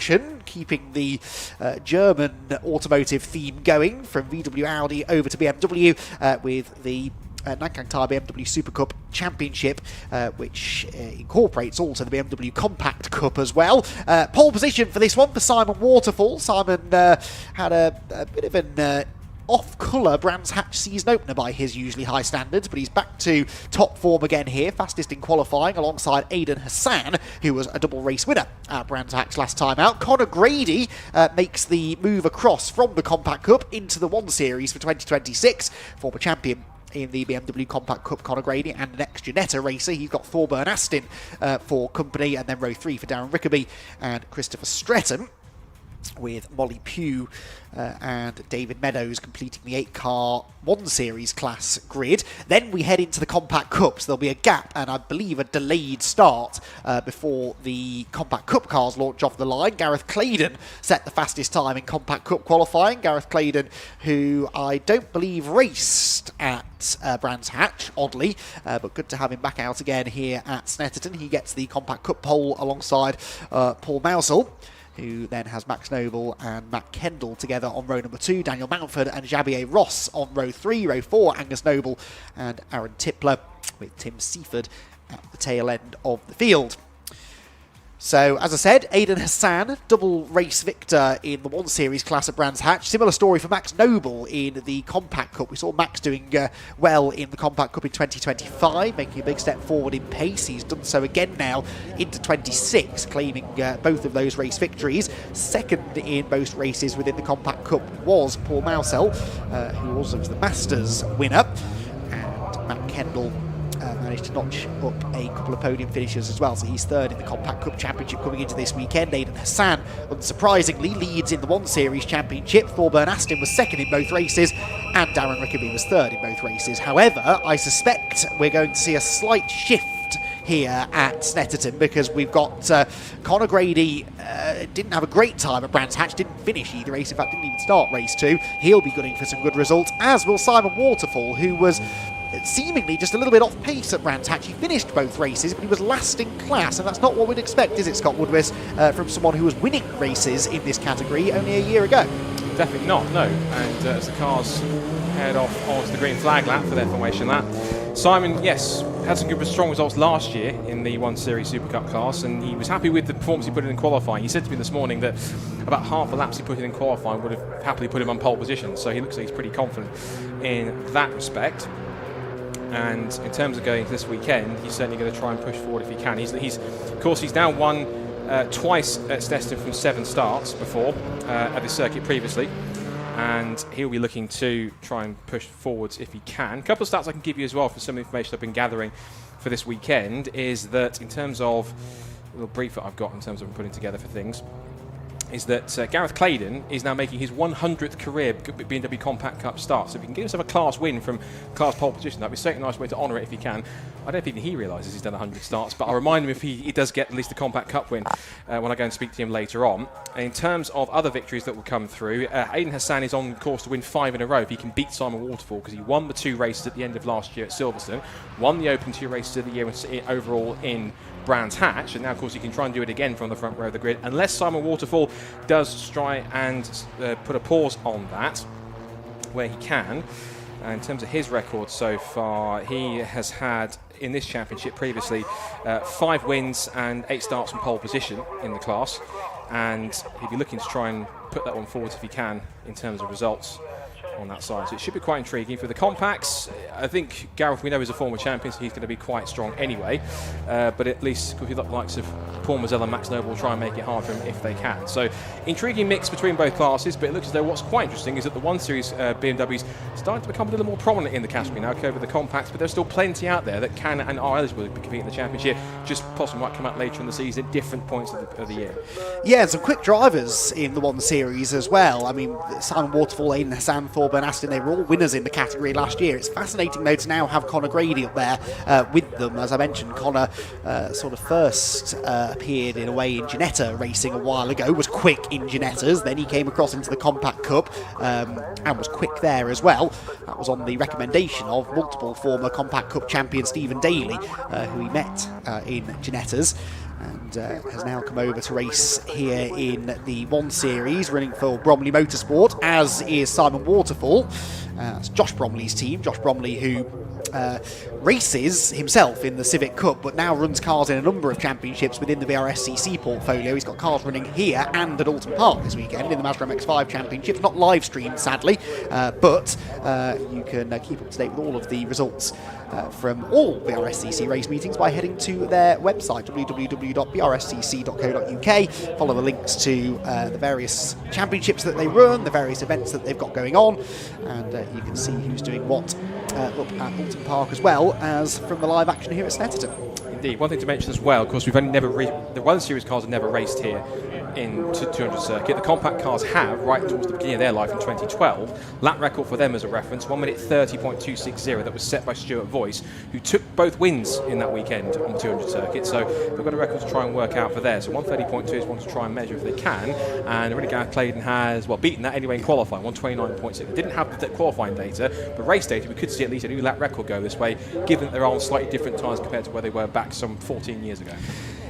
action, keeping the German automotive theme going from VW Audi over to BMW with the Nankang Tyre BMW SuperCup Championship, which incorporates also the BMW Compact Cup as well. Pole position for this one for Simon Waterfall. Simon had a bit of an off-colour Brands Hatch season opener by his usually high standards, but he's back to top form again here, fastest in qualifying alongside Aidan Hassan, who was a double race winner at Brands Hatch last time out. Conor Grady makes the move across from the Compact Cup into the 1 Series for 2026, former champion in the BMW Compact Cup, Conor Grady, and an ex-Ginetta racer. He's got Thorburn Aston for company, and then row 3 for Darren Rickaby and Christopher Stretton, with Molly Pugh and David Meadows completing the 8-car 1 Series class grid. Then we head into the Compact Cup, so there'll be a gap and I believe a delayed start before the Compact Cup cars launch off the line. Gareth Claydon set the fastest time in Compact Cup qualifying. Gareth Claydon, who I don't believe raced at Brands Hatch, oddly, but good to have him back out again here at Snetterton. He gets the Compact Cup pole alongside Paul Mousel, who then has Max Noble and Matt Kendall together on row number 2, Daniel Mountford and Javier Ross on row 3, row 4, Angus Noble and Aaron Tippler, with Tim Seaford at the tail end of the field. So, as I said, Aidan Hassan, double race victor in the 1 Series class at Brands Hatch. Similar story for Max Noble in the Compact Cup. We saw Max doing well in the Compact Cup in 2025, making a big step forward in pace. He's done so again now into 26, claiming both of those race victories. Second in most races within the Compact Cup was Paul Mousel, who also was the Masters winner. And Matt Kendall managed to notch up a couple of podium finishes as well, so he's third in the Compact Cup Championship coming into this weekend. Aidan Hassan, unsurprisingly, leads in the 1 Series Championship. Thorburn Aston was second in both races, and Darren Rickaby was third in both races. However, I suspect we're going to see a slight shift here at Snetterton, because we've got Conor Grady didn't have a great time at Brands Hatch, didn't finish either race, in fact didn't even start race 2. He'll be gunning for some good results, as will Simon Waterfall, who was seemingly just a little bit off pace at Brands Hatch. He finished both races, but he was last in class, and that's not what we'd expect, is it, Scott Woodward, from someone who was winning races in this category only a year ago? Definitely not, no. And as the cars head off onto the green flag lap for their formation lap, Simon, yes, had some good, strong results last year in the 1 Series SuperCup class, and he was happy with the performance he put in qualifying. He said to me this morning that about half the laps he put in qualifying would have happily put him on pole position, so he looks like he's pretty confident in that respect. And in terms of going to this weekend, he's certainly going to try and push forward if he can. Of course, he's now won twice at Snetterton from 7 starts before at this circuit previously, and he'll be looking to try and push forwards if he can. A couple of stats I can give you as well for some of the information I've been gathering for this weekend is that, in terms of a little brief that I've got in terms of putting together for things, is that Gareth Claydon is now making his 100th career BMW Compact Cup start. So if he can get himself a class win from class pole position, that'd be certainly a nice way to honour it if he can. I don't think he realises he's done 100 starts, but I'll remind him if he does get at least the Compact Cup win when I go and speak to him later on. In terms of other victories that will come through, Aidan Hassan is on course to win 5 in a row if he can beat Simon Waterfall, because he won the 2 races at the end of last year at Silverstone, won the Open 2 races of the year overall in Brands Hatch, and now of course he can try and do it again from the front row of the grid, unless Simon Waterfall does try and put a pause on that where he can. In terms of his record so far, he has had in this championship previously 5 wins and 8 starts from pole position in the class, and he'll be looking to try and put that one forward if he can in terms of results on that side. So it should be quite intriguing. For the compacts, I think Gareth, we know, is a former champion, so he's going to be quite strong anyway, but at least the likes of Paul Mazzella and Max Noble will try and make it hard for him if they can. So intriguing mix between both classes, but it looks as though what's quite interesting is that the 1 Series BMWs starting to become a little more prominent in the category now over the compacts, but there's still plenty out there that can and are eligible to compete in the championship, just possibly might come out later in the season at different points of the year. Yeah, and some quick drivers in the 1 Series as well. I mean, Simon Waterfall, Aidan Hassan, Thorburn Aston, they were all winners in the category last year. It's fascinating though to now have Conor Grady up there with them. As I mentioned, Conor sort of first appeared in a way in Ginetta racing a while ago, was quick in Ginettas, then he came across into the Compact Cup and was quick there as well. That was on the recommendation of multiple former Compact Cup champion Stephen Daly, who he met in Ginettas. and has now come over to race here in the 1 Series, running for Bromley Motorsport, as is Simon Waterfall. It's Josh Bromley's team. Josh Bromley, who races himself in the Civic Cup, but now runs cars in a number of championships within the BRSCC portfolio. He's got cars running here and at Alton Park this weekend in the Mazda MX-5 Championships. Not live streamed, sadly, but you can keep up to date with all of the results from all BRSCC race meetings by heading to their website, www.brscc.co.uk. Follow the links to the various championships that they run, the various events that they've got going on, and you can see who's doing what up at Alton Park, as well as from the live action here at Snetterton. Indeed. One thing to mention as well, of course, we've only never the 1 Series cars have never raced here in 200 circuit. The compact cars have, right towards the beginning of their life in 2012. Lap record for them as a reference, 1:30.260, that was set by Stuart Voice, who took both wins in that weekend on the 200 circuit. So we've got a record to try and work out for there. So 1:30.2 is one to try and measure if they can. And already Gareth Clayton has, well, beaten that anyway in qualifying, 1:29.6. They didn't have the qualifying data, but race data, we could see at least a new lap record go this way, given that they're on slightly different times compared to where they were back some 14 years ago.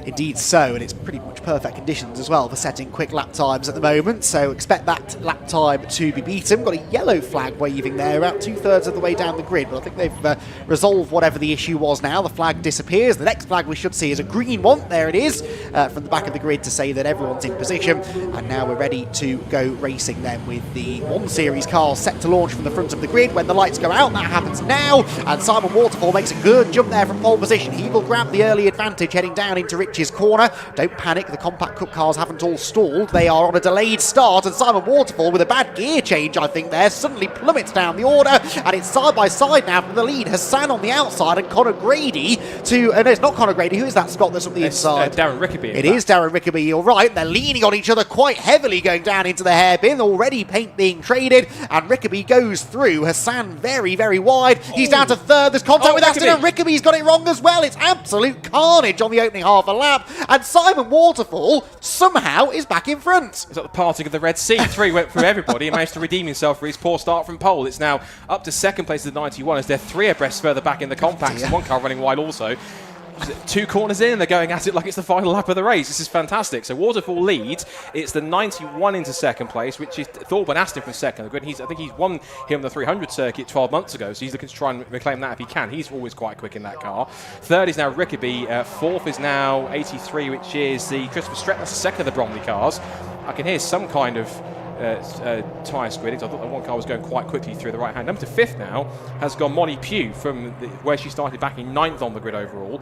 Indeed so, and it's pretty much perfect conditions as well for setting quick lap times at the moment, so expect that lap time to be beaten. Got a yellow flag waving there about 2/3 of the way down the grid, but I think they've resolved whatever the issue was now. The flag disappears. The next flag we should see is a green one. There it is, from the back of the grid to say that everyone's in position, and now we're ready to go racing then with the 1 Series cars set to launch from the front of the grid. When the lights go out, that happens now, and Simon Waterfall makes a good jump there from pole position. He will grab the early advantage heading down into Rich's corner. Don't panic, the compact cup cars haven't all stalled. They are on a delayed start, and Simon Waterfall, with a bad gear change I think there, suddenly plummets down the order, and it's side by side now from the lead. Hassan on the outside and Conor Grady to, no, it's not Conor Grady. Who is that Scott that's up the inside? Darren Rickaby. It is Darren Rickaby, you're right. They're leaning on each other quite heavily going down into the hairpin. Already paint being traded, and Rickaby goes through. Hassan very, very wide. He's down to third. There's contact with Aston, and Rickaby's got it wrong as well. It's absolute carnage on the opening half a lap, and Simon Waterfall somehow is back in front. It's like the parting of the Red Sea. 3 went through everybody and managed to redeem himself for his poor start from pole. It's now up to second place at the 91 as they're 3 abreast further back in the compacts, and one car running wide also. 2 corners in, and they're going at it like it's the final lap of the race. This is fantastic. So Waterfall leads. It's the 91 into second place, which is Thorburn Aston from second. I think he's won here on the 300 circuit 12 months ago, so he's looking to try and reclaim that if he can. He's always quite quick in that car. Third is now Rickaby. Fourth is now 83, which is the Christopher Stretton. That's the second of the Bromley cars. I can hear some kind of tyre squidding. I thought that one car was going quite quickly through the right hand. Number to 5th now has gone Molly Pugh from where she started back in 9th on the grid overall,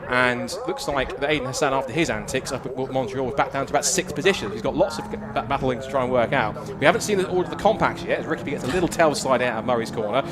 and looks like that Aidan Hassan, after his antics up at Montreal, was back down to about 6th position. He's got lots of battling to try and work out. We haven't seen the order of the compacts yet, as Rickaby gets a little tail slide out of Murray's corner.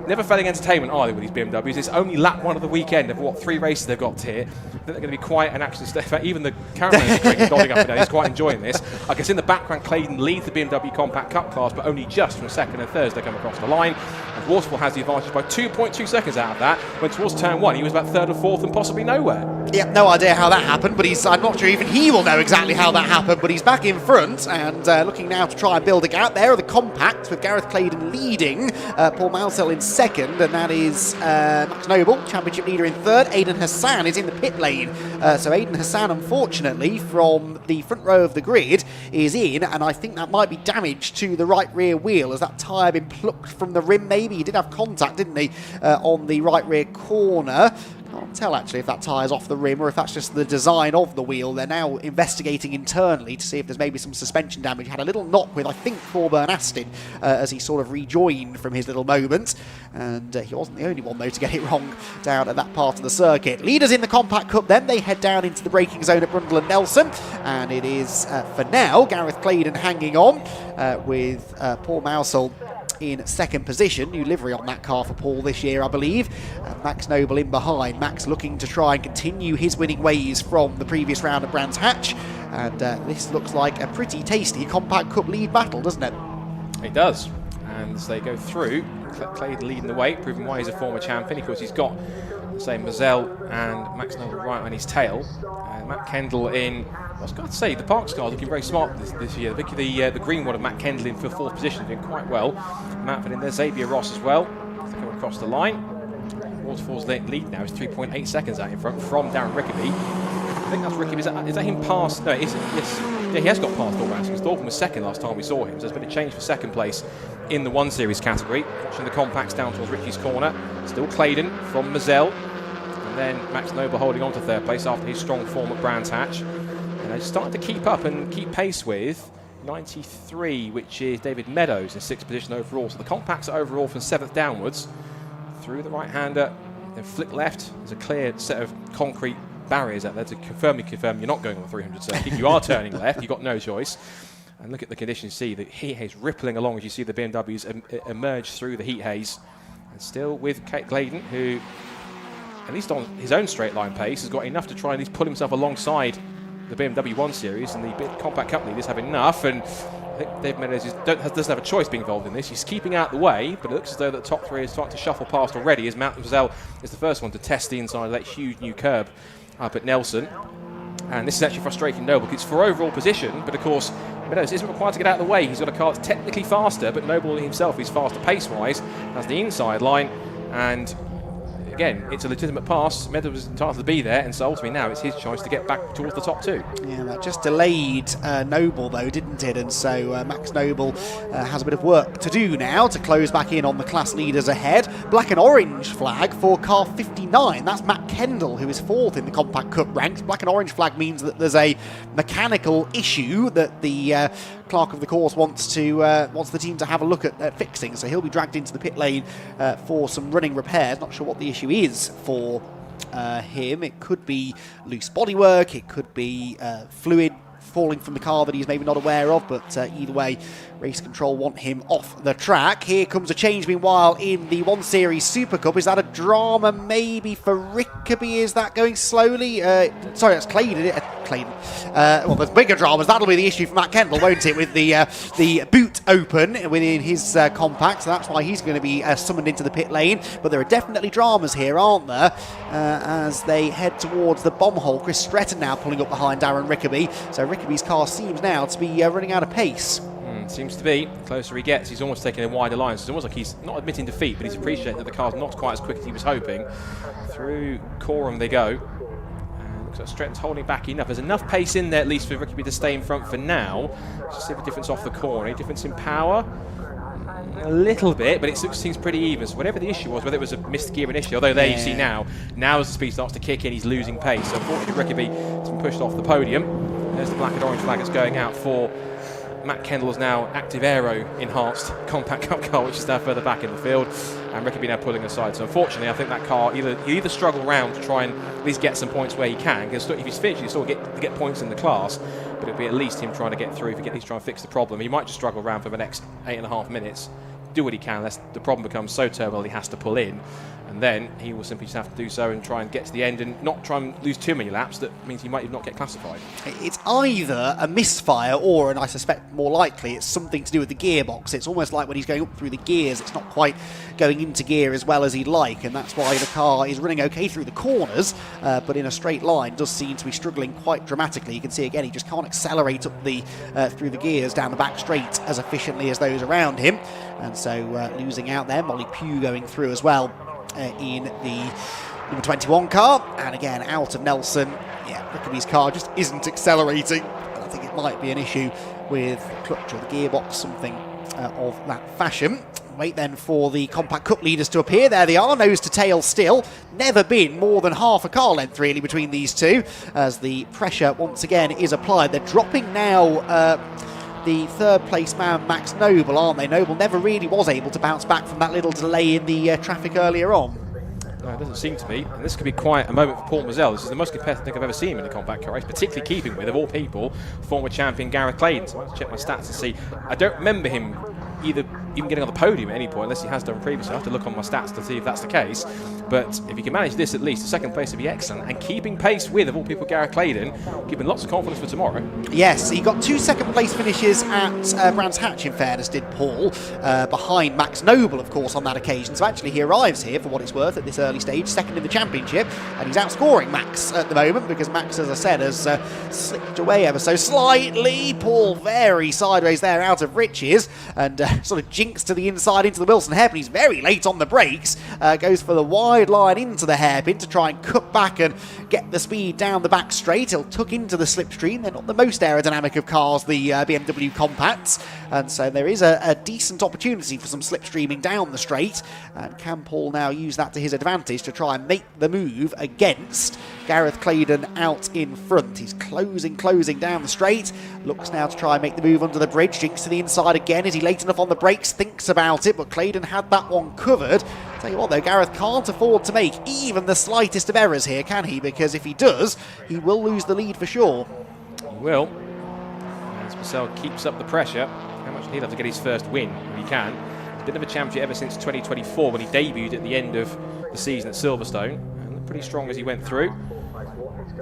Never failing entertainment, are they, with these BMWs? It's only lap 1 of the weekend of what 3 races they've got here. I think they're going to be quite an action. In fact, even the cameraman is nodding up and down. He's quite enjoying this. I guess in the background, Clayton leads the BMW Compact Cup class, but only just from second and third as they come across the line. And Waterfall has the advantage by 2.2 seconds out of that. When towards turn 1, he was about 3rd or 4th and possibly nowhere. Yeah, no idea how that happened, but I'm not sure even he will know exactly how that happened, but he's back in front and looking now to try and build a gap. There are the compacts with Gareth Clayton leading, Paul Mansell in second, and that is Max Noble, championship leader, in third. Aidan Hassan is in the pit lane. So Aidan Hassan, unfortunately, from the front row of the grid, is in, and I think that might be damage to the right rear wheel. Has that tyre been plucked from the rim, maybe? He did have contact, didn't he, on the right rear corner. Can't tell actually if that tyre's off the rim or if that's just the design of the wheel. They're now investigating internally to see if there's maybe some suspension damage. Had a little knock with, I think, Thorburn Aston as he sort of rejoined from his little moment. And he wasn't the only one, though, to get it wrong down at that part of the circuit. Leaders in the Compact Cup then, they head down into the braking zone at Brundle and Nelson. And it is, for now, Gareth Clayton hanging on with Paul Mansell in second position. New livery on that car for Paul this year, I believe. Max Noble in behind. Max looking to try and continue his winning ways from the previous round at Brands Hatch. And this looks like a pretty tasty Compact Cup lead battle, doesn't it? It does. And as they go through, Clayton leading the way, proving why he's a former champion. Of course, he's got, say, Mazel and Max Noble right on his tail. Matt Kendall in, I was going to say, the Parks car looking very smart this year. The green one of Matt Kendall in for 4th position, doing quite well. Matt in there, Xavier Ross as well. They come across the line. Waterfall's lead now is 3.8 seconds out in front from Darren Rickaby. think that's Ricky. Is that him past? No, is it? Yes. Yeah, he has got past Thorpe because Thorpe was second last time we saw him. So there's been a change for second place in the 1 Series category. Watching the compacts down towards Richie's corner. Still Claydon from Mazel. And then Max Noble holding on to third place after his strong form at Brands Hatch. And they're starting to keep up and keep pace with 93, which is David Meadows in 6th position overall. So the compacts are overall from 7th downwards. Through the right-hander, then flick left. There's a clear set of concrete barriers out there to confirm you're not going on the 300 circuit. You are turning left, you've got no choice. And look at the conditions, see the heat haze rippling along as you see the BMWs emerge through the heat haze. And still with Claydon, who, at least on his own straight line pace, has got enough to try and at least pull himself alongside the BMW 1 Series, and the compact cup leaders have enough. And I think Dave Meadows doesn't have a choice being involved in this. He's keeping out the way, but it looks as though the top 3 is starting to shuffle past already, as Mademoiselle is the first one to test the inside of that huge new curb up at Nelson. And this is actually frustrating Noble because it's for overall position, but of course Meadows isn't required to get out of the way. He's got a car that's technically faster, but Noble himself is faster pace-wise, has the inside line, and again, it's a legitimate pass. Meadows was entitled to be there, and so ultimately now it's his choice to get back towards the top 2. Yeah, that just delayed Noble though, didn't it? And so Max Noble has a bit of work to do now to close back in on the class leaders ahead. Black and orange flag for car 59. That's Matt Kendall, who is 4th in the Compact Cup ranks. Black and orange flag means that there's a mechanical issue that the clerk of the course wants the team to have a look at fixing. So he'll be dragged into the pit lane for some running repairs. Not sure what the issue is for him. It could be loose bodywork, it could be fluid falling from the car that he's maybe not aware of, but either way, race control want him off the track. Here comes a change meanwhile in the 1 Series Super Cup. Is that a drama maybe for Rickaby? Is that going slowly? Sorry, that's Claydon. Well, there's bigger dramas. That'll be the issue for Matt Kendall, won't it, with the boot open within his compact. So that's why he's going to be summoned into the pit lane. But there are definitely dramas here, aren't there? As they head towards the bomb hole. Chris Snetterton now pulling up behind Darren Rickaby. So Rickaby's car seems now to be running out of pace. Seems to be. The closer he gets, he's almost taking a wider line. So it's almost like he's not admitting defeat, but he's appreciating that the car's not quite as quick as he was hoping. Through Coram they go. And looks like Stretton's holding back enough. There's enough pace in there, at least, for Rickaby to stay in front for now. Just see the difference off the corner. Any difference in power? A little bit, but it seems pretty even. So whatever the issue was, whether it was a missed gear initially, although there you see now as the speed starts to kick in, he's losing pace. So unfortunately, Rickaby has been pushed off the podium. There's the black and orange flag that's going out for Matt Kendall's now active aero enhanced compact cup car, which is now further back in the field, and Rickaby now pulling aside. So unfortunately, I think that car he'll either struggle around to try and at least get some points where he can, because if he's finished, he'll still get points in the class, but it'll be at least him trying to get through if he at least try and fix the problem. He might just struggle around for the next 8.5 minutes, do what he can, unless the problem becomes so terrible he has to pull in, and then he will simply just have to do so and try and get to the end and not try and lose too many laps. That means he might not get classified. It's either a misfire or, and I suspect more likely, it's something to do with the gearbox. It's almost like when he's going up through the gears, it's not quite going into gear as well as he'd like, and that's why the car is running okay through the corners, but in a straight line does seem to be struggling quite dramatically. You can see again, he just can't accelerate up the through the gears down the back straight as efficiently as those around him, and so losing out there. Molly Pugh going through as well in the number 21 car, and again out of Nelson. Yeah, Rickaby's car just isn't accelerating, and I think it might be an issue with the clutch or the gearbox, something of that fashion. Wait then for the Compact Cup leaders to appear. There they are, nose to tail still. Never been more than half a car length really between these two, as the pressure once again is applied. They're dropping now the third place man Max Noble, aren't they? Noble never really was able to bounce back from that little delay in the traffic earlier on. No, it doesn't seem to be. And this could be quite a moment for Paul Mazel. This is the most competitive thing I've ever seen him in a compact car race, particularly keeping with, of all people, former champion Gareth Claydon. So I have to check my stats and see. I don't remember him even getting on the podium at any point, unless he has done previously. I have to look on my stats to see if that's the case. But if he can manage this at least, the second place would be excellent. And keeping pace with, of all people, Gareth Claydon, giving lots of confidence for tomorrow. Yes, he got 2 second place finishes at Brands Hatch, in fairness, did Paul, behind Max Noble, of course, on that occasion. So actually he arrives here, for what it's worth, at this early stage, second in the championship, and he's outscoring Max at the moment, because Max, as I said, has slipped away ever so slightly. Paul very sideways there, out of riches, and sort of jinks to the inside into the Wilson hairpin. He's very late on the brakes, goes for the wide line into the hairpin to try and cut back and get the speed down the back straight. He'll tuck into the slipstream. They're not the most aerodynamic of cars, the BMW compacts, and so there is a decent opportunity for some slipstreaming down the straight, and can Paul now use that to his advantage to try and make the move against Gareth Claydon out in front. He's closing down the straight, looks now to try and make the move under the bridge, jinks to the inside again. Is he late enough on the brakes? Thinks about it, but Claydon had that one covered. Tell you what though, Gareth can't afford to make even the slightest of errors here, can he? Because if he does, he will lose the lead for sure. He will. As Marcel keeps up the pressure, how much he'll have to get his first win if he can. He's been of a champion ever since 2024 when he debuted at the end of the season at Silverstone, and looked pretty strong as he went through.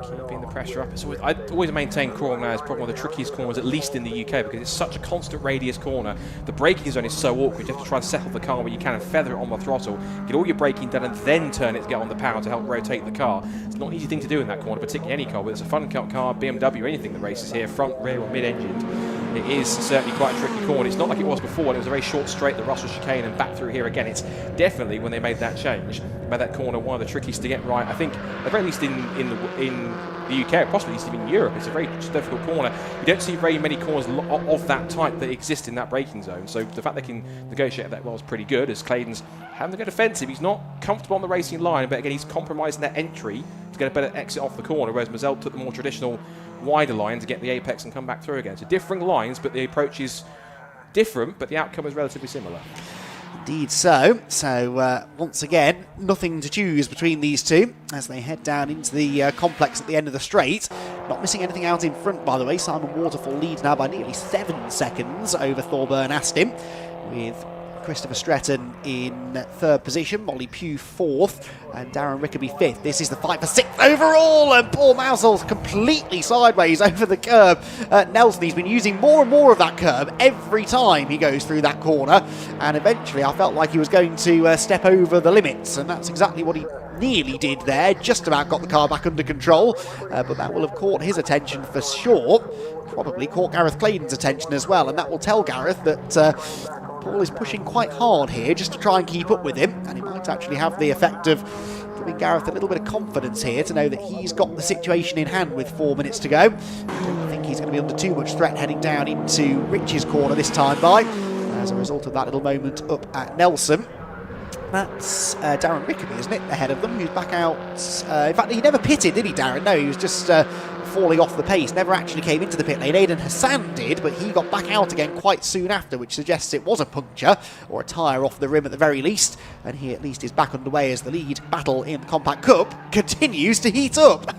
Keeping the pressure up. I always maintain Cornwall is probably one of the trickiest corners, at least in the UK, because it's such a constant radius corner. The braking zone is so awkward. You have to try and settle the car where you can and feather it on the throttle, get all your braking done, and then turn it to get on the power to help rotate the car. It's not an easy thing to do in that corner, particularly any car, whether it's a Fun Cup car, BMW, anything that races here, front, rear, or mid-engined. It is certainly quite a tricky corner. It's not like it was before when it was a very short straight, the Russell chicane, and back through here again. It's definitely, when they made that change, made that corner one of the trickiest to get right. I think, at the very least in the UK, possibly at least even Europe, it's a very difficult corner. You don't see very many corners of that type that exist in that braking zone. So the fact they can negotiate that well is pretty good, as Claydon's having to go defensive. He's not comfortable on the racing line, but again, he's compromising that entry to get a better exit off the corner, whereas Mazel took the more traditional wider line to get the apex and come back through again. So different lines, but the approach is different, but the outcome is relatively similar. Indeed so. So once again, nothing to choose between these two as they head down into the complex at the end of the straight. Not missing anything out in front, by the way. Simon Waterfall leads now by nearly 7 seconds over Thorburn Aston, with Christopher Snetterton in 3rd position, Molly Pugh 4th, and Darren Rickaby 5th. This is the fight for 6th overall, and Paul Mousel's completely sideways over the curb. Nelson, he's been using more and more of that curb every time he goes through that corner, and eventually I felt like he was going to step over the limits, and that's exactly what he nearly did there. Just about got the car back under control, but that will have caught his attention for sure. Probably caught Gareth Claydon's attention as well, and that will tell Gareth that Paul is pushing quite hard here just to try and keep up with him, and it might actually have the effect of giving Gareth a little bit of confidence here to know that he's got the situation in hand with 4 minutes to go. I don't think he's going to be under too much threat heading down into Rich's corner this time by, as a result of that little moment up at Nelson. That's Darren Rickaby, isn't it, ahead of them, who's back out. In fact, he never pitted, did he, Darren? No, he was just falling off the pace, never actually came into the pit lane. Aidan Hassan did, but he got back out again quite soon after, which suggests it was a puncture, or a tyre off the rim at the very least, and he at least is back underway as the lead battle in the Compact Cup continues to heat up.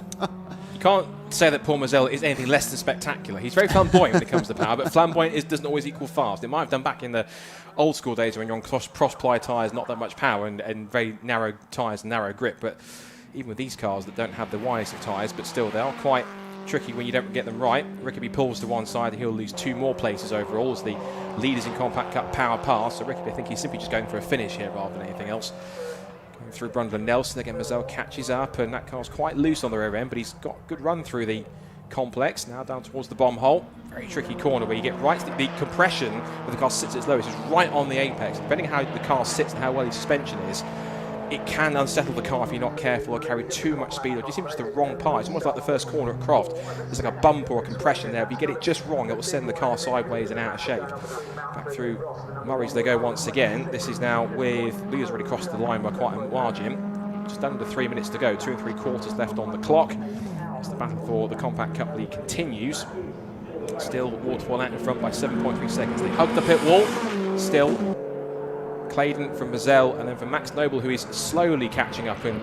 You can't say that Paul Mazel is anything less than spectacular. He's very flamboyant when it comes to power, but flamboyant doesn't always equal fast. It might have done back in the old school days when you're on cross-ply tyres, not that much power, and very narrow tyres and narrow grip, but even with these cars that don't have the widest of tyres, but still they are quite tricky when you don't get them right. Rickaby pulls to one side, he'll lose 2 more places overall as the leaders in Compact Cup power pass. So Rickaby, I think he's simply just going for a finish here rather than anything else. Going through Brundle and Nelson, again Mazel catches up, and that car's quite loose on the rear end, but he's got a good run through the complex. Now down towards the bomb hole. Very tricky corner where you get right to the compression where the car sits at its lowest is right on the apex. Depending on how the car sits and how well the suspension is, it can unsettle the car if you're not careful or carry too much speed or just seems the wrong part. It's almost like the first corner at Croft. There's like a bump or a compression there. If you get it just wrong, it will send the car sideways and out of shape. Back through Murray's they go once again. This is now with Leah's already crossed the line by quite a margin. Just under 3 minutes to go, 2 3/4 left on the clock. As the battle for the Compact Cup lead continues. Still Waterfall out in front by 7.3 seconds. They hug the pit wall. Still Claydon from Mazel, and then from Max Noble, who is slowly catching up and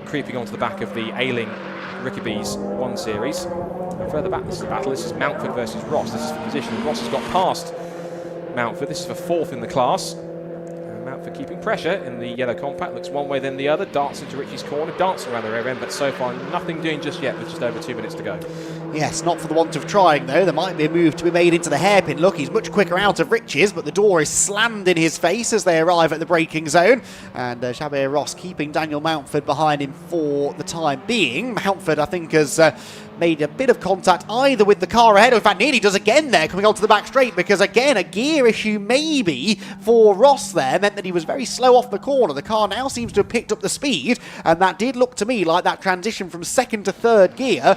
creeping onto the back of the ailing Rickaby's 1 Series. And further back, this is the battle. This is Mountford versus Ross. This is for position. Ross has got past Mountford. This is for 4th in the class. Mountford keeping pressure in the yellow compact. Looks one way then the other. Darts into Richie's corner. Dancing around the rear end, but so far nothing doing just yet with just over 2 minutes to go. Yes, not for the want of trying though. There might be a move to be made into the hairpin. Look, he's much quicker out of Rich's, but the door is slammed in his face as they arrive at the braking zone. And Shabir Ross keeping Daniel Mountford behind him for the time being. Mountford, I think, has made a bit of contact either with the car ahead, or in fact nearly does again there, coming onto the back straight, because again, a gear issue maybe for Ross there meant that he was very slow off the corner. The car now seems to have picked up the speed, and that did look to me like that transition from second to third gear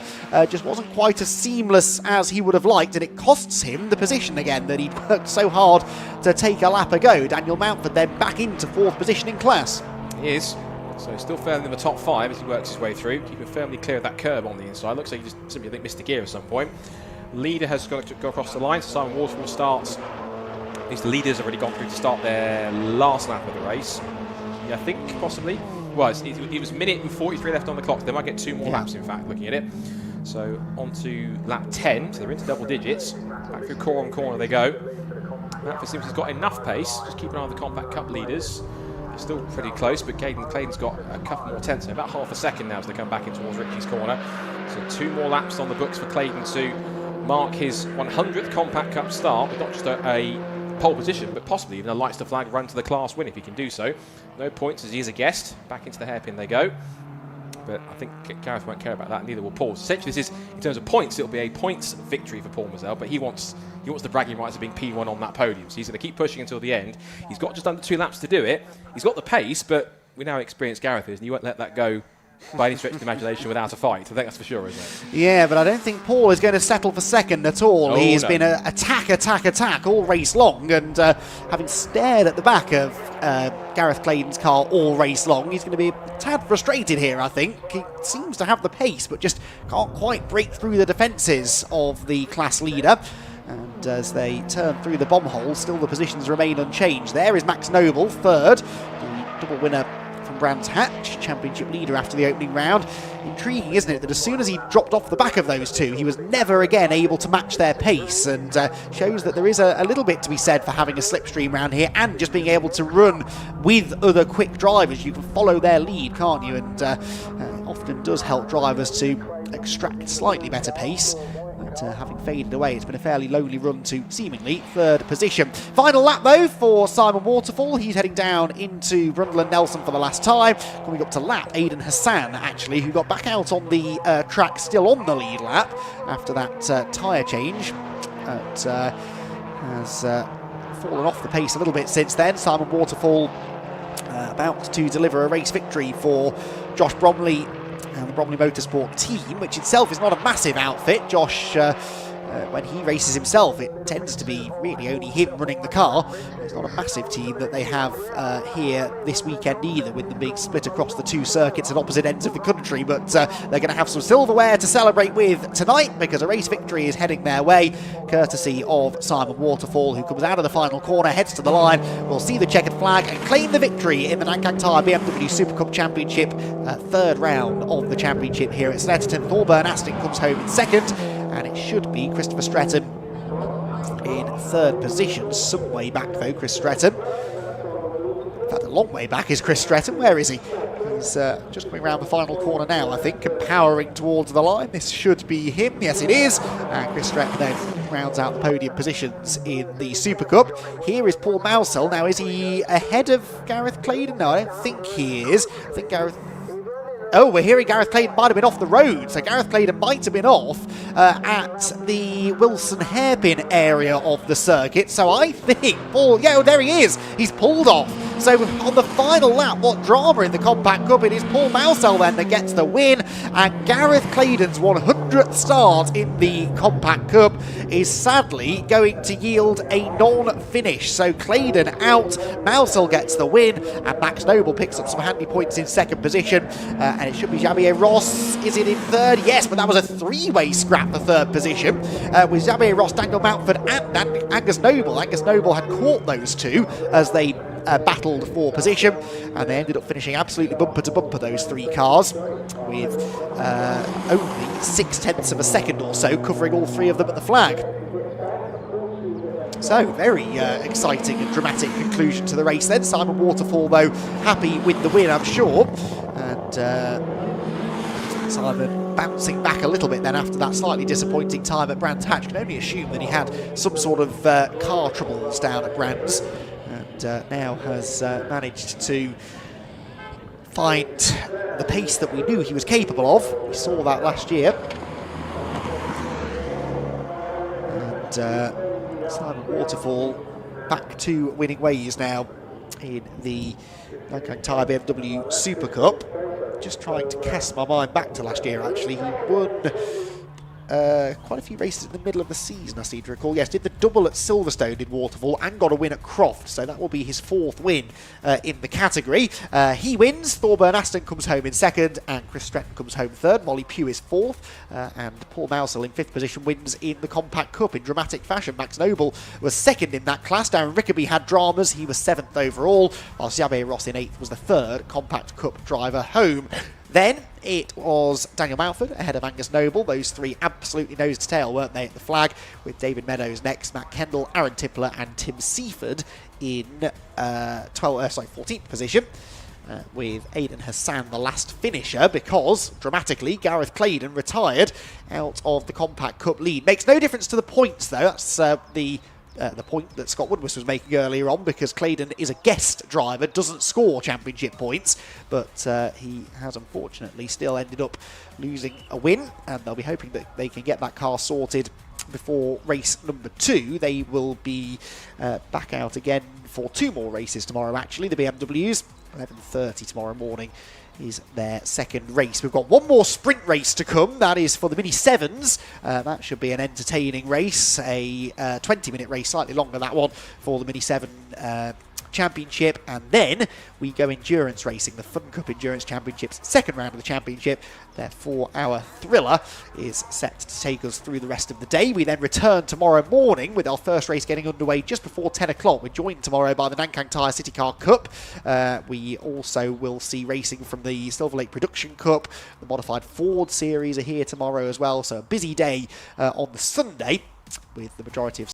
just wasn't quite as seamless as he would have liked, and it costs him the position again that he'd worked so hard to take a lap ago. Daniel Mountford then back into fourth position in class. He is. So still firmly in the top 5 as he works his way through, keeping firmly clear of that curb on the inside. Looks like he just simply, I think, missed a gear at some point. Leader has got to go across the line, so Simon Waterfall starts. At least the leaders have already gone through to start their last lap of the race. Yeah, I think, possibly. Well, it was minute and 43 left on the clock. So they might get 2 more laps, in fact, looking at it. So on to lap 10, so they're into double digits. Back through corner on corner they go. Mountford seems he's got enough pace. Just keep an eye on the Compact Cup leaders. They're still pretty close, but Clayton's got a couple more tenths, so about half a second now as they come back in towards Richie's corner. So 2 more laps on the books for Clayton to mark his 100th Compact Cup start, with not just a pole position, but possibly even a lights to flag run to the class win if he can do so. No points as he is a guest. Back into the hairpin they go. But I think Gareth won't care about that, neither will Paul. Essentially, this is, in terms of points, it'll be a points victory for Paul Mazel, but he wants the bragging rights of being P1 on that podium. So he's going to keep pushing until the end. He's got just under 2 laps to do it. He's got the pace, but we now experience Gareth is, and you won't let that go by any stretch of the imagination without a fight. I think that's for sure, isn't it? Yeah, but I don't think Paul is going to settle for second at all. He's been attack all race long, and having stared at the back of Gareth Clayton's car all race long, he's going to be a tad frustrated here, I think. He seems to have the pace, but just can't quite break through the defences of the class leader. And as they turn through the bomb hole, still the positions remain unchanged. There is Max Noble, third, the double winner from Brands Hatch, championship leader after the opening round. Intriguing, isn't it, that as soon as he dropped off the back of those two, he was never again able to match their pace, and shows that there is a little bit to be said for having a slipstream round here and just being able to run with other quick drivers. You can follow their lead, can't you? And often does help drivers to extract slightly better pace. Having faded away, it's been a fairly lonely run to seemingly third position. Final lap though for Simon Waterfall. He's heading down into Brundle and Nelson for the last time. Coming up to lap, Aidan Hassan actually, who got back out on the track still on the lead lap after that tyre change. Has fallen off the pace a little bit since then. Simon Waterfall about to deliver a race victory for Josh Bromley and the Bromley Motorsport team, which itself is not a massive outfit. Josh, when he races himself, it tends to be really only him running the car. It's not a massive team that they have here this weekend either, with them being split across the 2 circuits at opposite ends of the country, but they're going to have some silverware to celebrate with tonight, because a race victory is heading their way, courtesy of Simon Waterfall, who comes out of the final corner, heads to the line, will see the checkered flag and claim the victory in the Nankang Tyre BMW SuperCup Championship, 3rd round of the championship here at Snetterton. Thorburn Aston comes home in 2nd, and it should be Christopher Stretton in 3rd position. Some way back though, Chris Stretton. In fact, a long way back is Chris Stretton. Where is he? He's just coming around the final corner now, I think, and powering towards the line. This should be him. Yes, it is. And Chris Stretton then rounds out the podium positions in the Super Cup. Here is Paul Mousel. Now, is he ahead of Gareth Clayton? No, I don't think he is. I think Gareth... Oh, we're hearing Gareth Clayton might have been off the road. So Gareth Clayton might have been off at the Wilson hairpin area of the circuit. So I think Paul, yeah, there he is. He's pulled off. So on the final lap, what drama in the Compact Cup. It is Paul Mousel then that gets the win. And Gareth Clayton's 100th start in the Compact Cup is sadly going to yield a non-finish. So Clayton out, Mousel gets the win, and Max Noble picks up some handy points in 2nd position. And it should be Javier Ross. Is it in 3rd? Yes, but that was a 3-way scrap for 3rd position with Javier Ross, Daniel Mountford and Angus Noble. Angus Noble had caught those two as they battled for position, and they ended up finishing absolutely bumper to bumper, those 3 cars, with only 0.6 of a second or so covering all 3 of them at the flag. So, very exciting and dramatic conclusion to the race then. Simon Waterfall, though, happy with the win, I'm sure. And Simon bouncing back a little bit then after that slightly disappointing time at Brands Hatch. Can only assume that he had some sort of car troubles down at Brands, and now has managed to find the pace that we knew he was capable of. We saw that last year. Simon Waterfall back to winning ways now in the Nankang Tyre BMW SuperCup. Just trying to cast my mind back to last year, actually. He won quite a few races in the middle of the season, I seem to recall. Yes, did the double at Silverstone, did Waterfall, and got a win at Croft, so that will be his 4th win in the category. He wins, Thorburn Aston comes home in 2nd, and Chris Stretton comes home 3rd. Molly Pugh is 4th, and Paul Mousel in 5th position wins in the Compact Cup in dramatic fashion. Max Noble was 2nd in that class. Darren Rickaby had dramas, he was 7th overall, while Xavier Ross in 8th was the 3rd Compact Cup driver home. Then it was Daniel Mountford ahead of Angus Noble. Those three absolutely nose to tail, weren't they, at the flag, with David Meadows next, Matt Kendall, Aaron Tippler and Tim Seaford in 14th position. With Aidan Hassan the last finisher, because, dramatically, Gareth Claydon retired out of the Compact Cup lead. Makes no difference to the points, though. That's the point that Scott Woodward was making earlier on, because Claydon is a guest driver, doesn't score championship points, but he has unfortunately still ended up losing a win, and they'll be hoping that they can get that car sorted before race number 2. They will be back out again for 2 more races tomorrow, actually. The BMWs, 11:30 tomorrow morning is their 2nd race. We've got 1 more sprint race to come. That is for the Mini 7s. That should be an entertaining race, a 20-minute race, slightly longer that one, for the Mini 7 Championship. And then we go endurance racing, the Fun Cup Endurance Championships, 2nd round of the championship. Their 4-hour thriller is set to take us through the rest of the day. We then return tomorrow morning with our first race getting underway just before 10 o'clock. We're joined tomorrow by the Nankang Tyre City Car Cup. We also will see racing from the Silver Lake Production Cup. The Modified Ford Series are here tomorrow as well. So a busy day on the Sunday, with the majority of